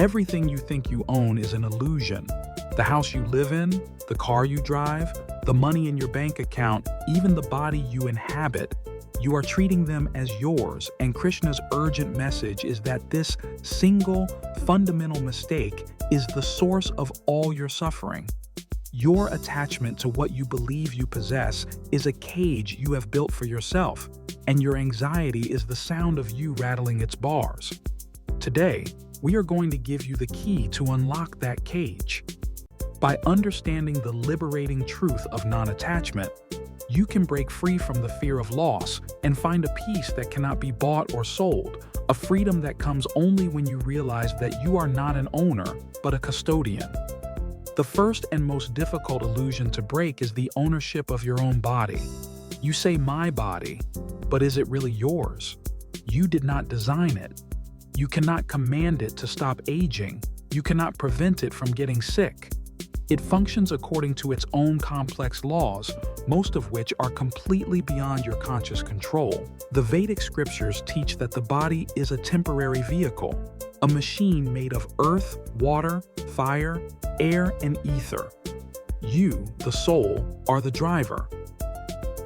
Everything you think you own is an illusion. The house you live in, the car you drive, the money in your bank account, even the body you inhabit, you are treating them as yours, and Krishna's urgent message is that this single, fundamental mistake is the source of all your suffering. Your attachment to what you believe you possess is a cage you have built for yourself, and your anxiety is the sound of you rattling its bars. Today, we are going to give you the key to unlock that cage. By understanding the liberating truth of non-attachment, you can break free from the fear of loss and find a peace that cannot be bought or sold, a freedom that comes only when you realize that you are not an owner, but a custodian. The first and most difficult illusion to break is the ownership of your own body. You say my body, but is it really yours? You did not design it. You cannot command it to stop aging. You cannot prevent it from getting sick. It functions according to its own complex laws, most of which are completely beyond your conscious control. The Vedic scriptures teach that the body is a temporary vehicle, a machine made of earth, water, fire, air, and ether. You, the soul, are the driver.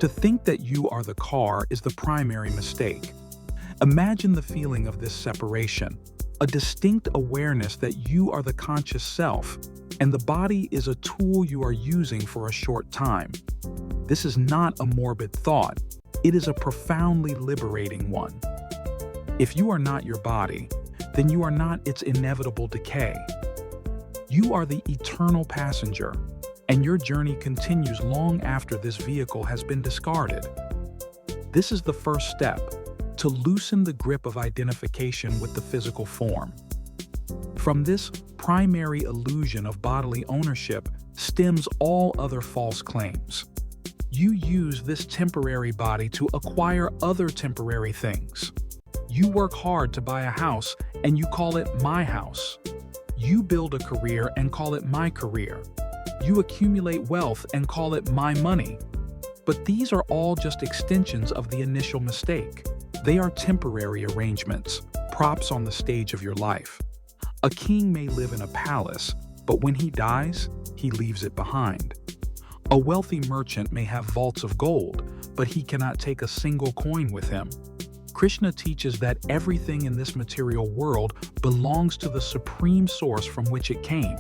To think that you are the car is the primary mistake. Imagine the feeling of this separation, a distinct awareness that you are the conscious self, and the body is a tool you are using for a short time. This is not a morbid thought. It is a profoundly liberating one. If you are not your body, then you are not its inevitable decay. You are the eternal passenger, and your journey continues long after this vehicle has been discarded. This is the first step, to loosen the grip of identification with the physical form. From this primary illusion of bodily ownership stems all other false claims. You use this temporary body to acquire other temporary things. You work hard to buy a house and you call it my house. You build a career and call it my career. You accumulate wealth and call it my money. But these are all just extensions of the initial mistake. They are temporary arrangements, props on the stage of your life. A king may live in a palace, but when he dies, he leaves it behind. A wealthy merchant may have vaults of gold, but he cannot take a single coin with him. Krishna teaches that everything in this material world belongs to the supreme source from which it came.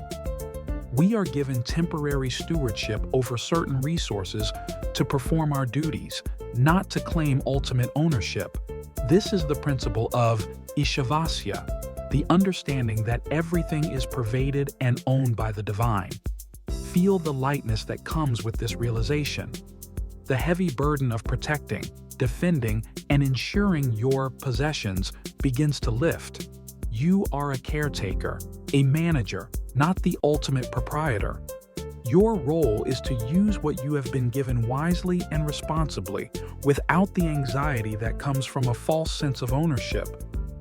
We are given temporary stewardship over certain resources to perform our duties, not to claim ultimate ownership. This is the principle of Ishavasya, the understanding that everything is pervaded and owned by the divine. Feel the lightness that comes with this realization. The heavy burden of protecting, defending, and ensuring your possessions begins to lift. You are a caretaker, a manager, not the ultimate proprietor. Your role is to use what you have been given wisely and responsibly, without the anxiety that comes from a false sense of ownership.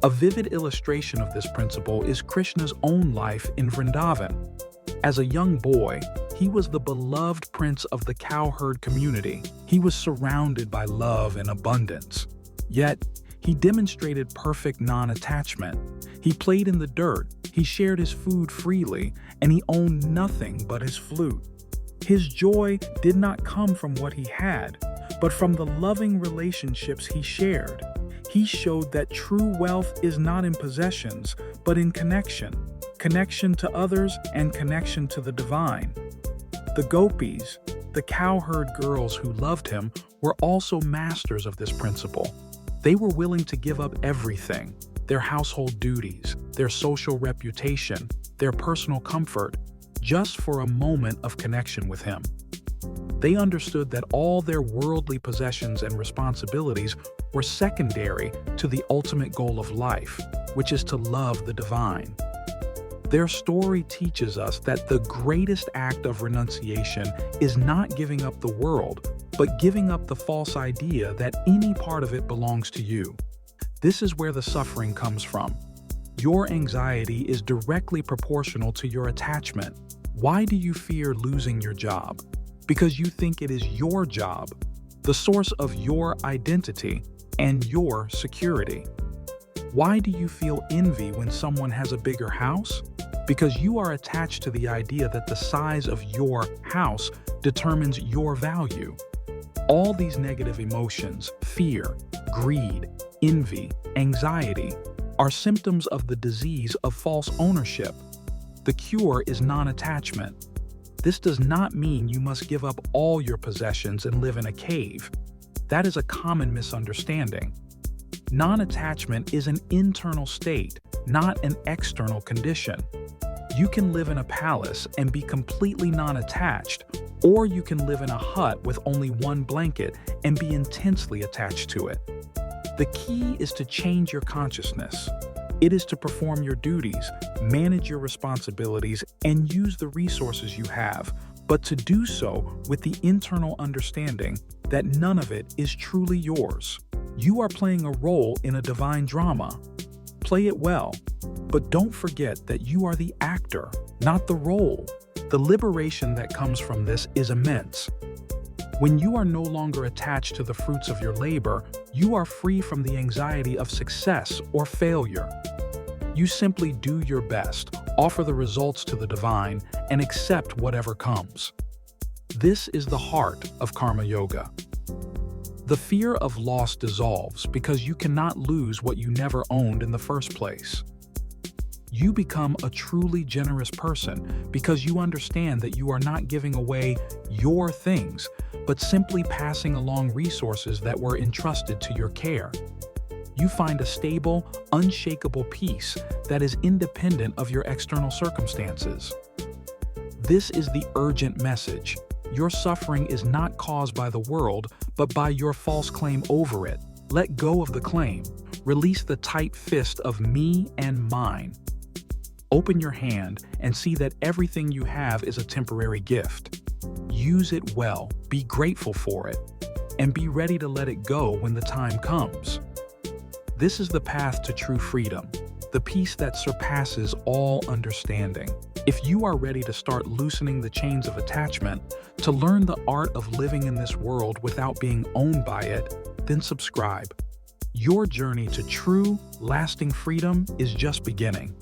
A vivid illustration of this principle is Krishna's own life in Vrindavan. As a young boy, he was the beloved prince of the cowherd community. He was surrounded by love and abundance. Yet, he demonstrated perfect non-attachment. He played in the dirt, he shared his food freely, and he owned nothing but his flute. His joy did not come from what he had, but from the loving relationships he shared. He showed that true wealth is not in possessions, but in connection to others and connection to the divine. The gopis, the cowherd girls who loved him, were also masters of this principle. They were willing to give up everything, their household duties, their social reputation, their personal comfort, just for a moment of connection with him. They understood that all their worldly possessions and responsibilities were secondary to the ultimate goal of life, which is to love the divine. Their story teaches us that the greatest act of renunciation is not giving up the world, but giving up the false idea that any part of it belongs to you. This is where the suffering comes from. Your anxiety is directly proportional to your attachment. Why do you fear losing your job? Because you think it is your job, the source of your identity and your security. Why do you feel envy when someone has a bigger house? Because you are attached to the idea that the size of your house determines your value. All these negative emotions, fear, greed, envy, anxiety, are symptoms of the disease of false ownership. The cure is non-attachment. This does not mean you must give up all your possessions and live in a cave. That is a common misunderstanding. Non-attachment is an internal state, not an external condition. You can live in a palace and be completely non-attached, or you can live in a hut with only one blanket and be intensely attached to it. The key is to change your consciousness. It is to perform your duties, manage your responsibilities, and use the resources you have, but to do so with the internal understanding that none of it is truly yours. You are playing a role in a divine drama. Play it well, but don't forget that you are the actor, not the role. The liberation that comes from this is immense. When you are no longer attached to the fruits of your labor, you are free from the anxiety of success or failure. You simply do your best, offer the results to the divine, and accept whatever comes. This is the heart of Karma Yoga. The fear of loss dissolves because you cannot lose what you never owned in the first place. You become a truly generous person because you understand that you are not giving away your things, but simply passing along resources that were entrusted to your care. You find a stable, unshakable peace that is independent of your external circumstances. This is the urgent message. Your suffering is not caused by the world, but by your false claim over it. Let go of the claim. Release the tight fist of me and mine. Open your hand and see that everything you have is a temporary gift. Use it well, be grateful for it, and be ready to let it go when the time comes. This is the path to true freedom, the peace that surpasses all understanding. If you are ready to start loosening the chains of attachment, to learn the art of living in this world without being owned by it, then subscribe. Your journey to true, lasting freedom is just beginning.